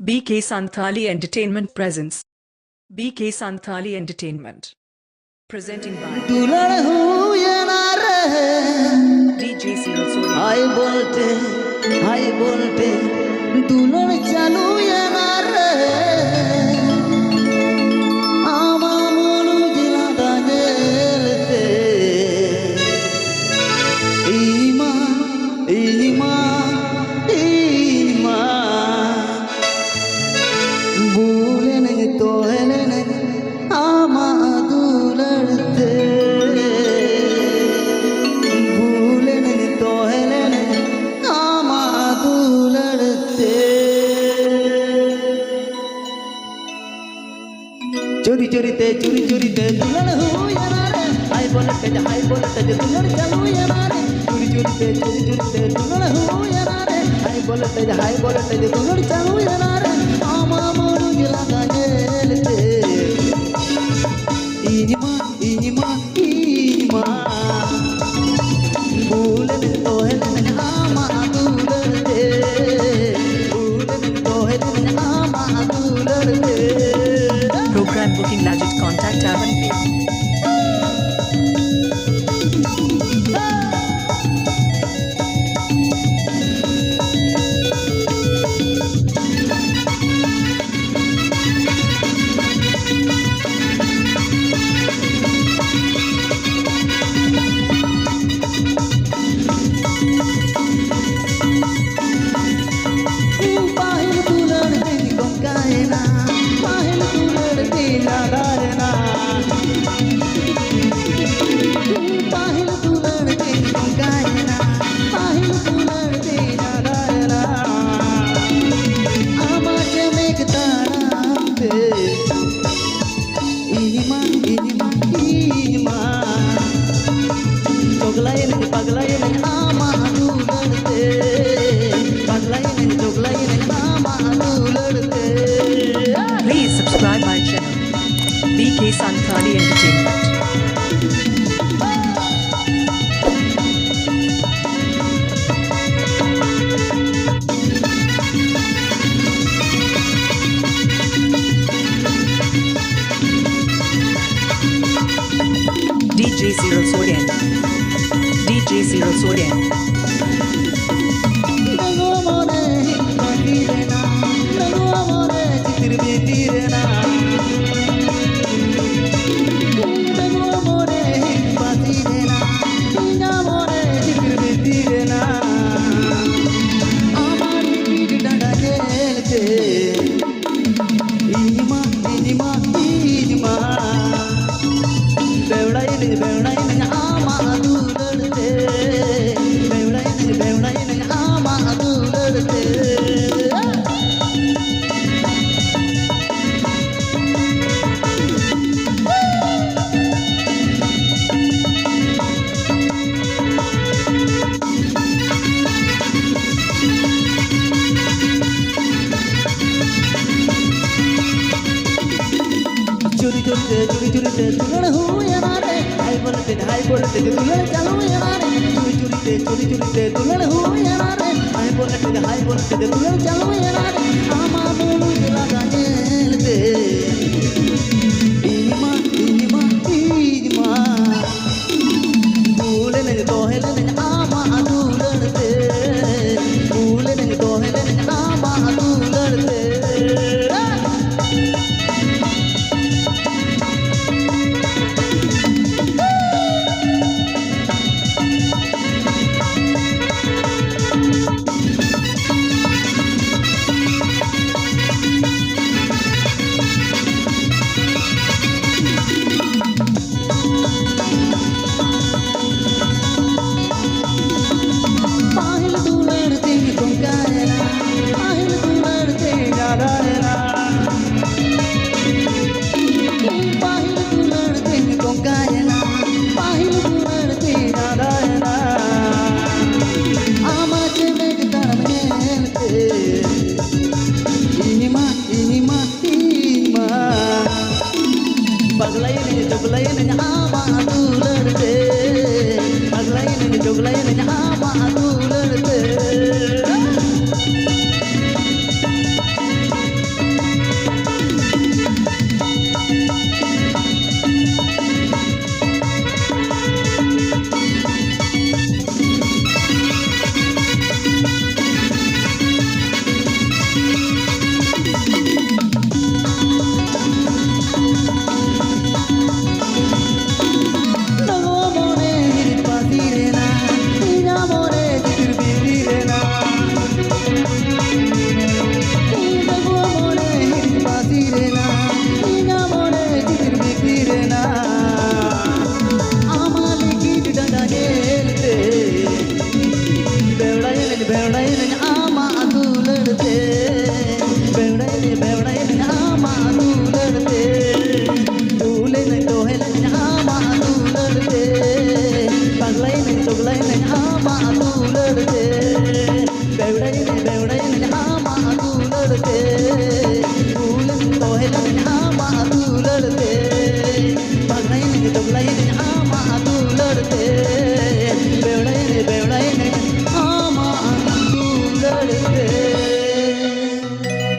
BK Santhali Entertainment presents BK Santhali Entertainment. Presenting by दुल्हन हूँ या ना रहे DJ Cyril Sonia. हाई बोलते दुल्हन चालू या ना रहे आमा मोनू जिला दांगेलते इमा इमा इमा भूले नहीं तो है नहीं आमा दुलड़ते भूले नहीं तो है नहीं आमा दुलड़ते चोरी चोरी ते दुल्हन हूँ या ना रे हाई बोलते दुल्हन चालू या ना रे चोरी ते दुल्हन हूँ या ना रे हाई बोलते दुल्हन चालू या ना रे आमा मोनू जिला गाजेलते इनिमा इनिमा इनिमा भूले में तो है नहीं आमा दुलड़ते भूले में तो है नहीं आमा दुलड़ते Program booking Lajit contact Avan Pay. पाहिल दुलड़ते गंगाएना पाहिल दुलड़ते नादारना पाहिल दुलड़ते गंगाएना पाहिल दुलड़ते नादारना आमाचे मेघ तारांते इनिमा इनिमा इनिमा चोगलाये नहीं आमा दुलड़ते पगलाये नहीं आमा दुलड़ते Please subscribe my channel BK Santhali Entertainment. DJ Cyril Sonia. DJ Cyril Sonia. नगो मोने बाकी देना नगो मोने चित्र बेटी देना नगो मोने बाकी देना नगो मोने चित्र बेटी देना आमारी पीठ डंडा जेलते इनिमा इनिमा इनिमा बेवड़ाई नहीं आमा दुलड़ते बेवड़ाई नहीं आमा दुलड़ते चोरी चोरी दुल्हन हूँ या ना रे हाई बोलते दुल्हन चालू या ना रे चोरी दुल्हन हूँ या ना रे हाई बोलते दुल्हन चालू या ना रे आमा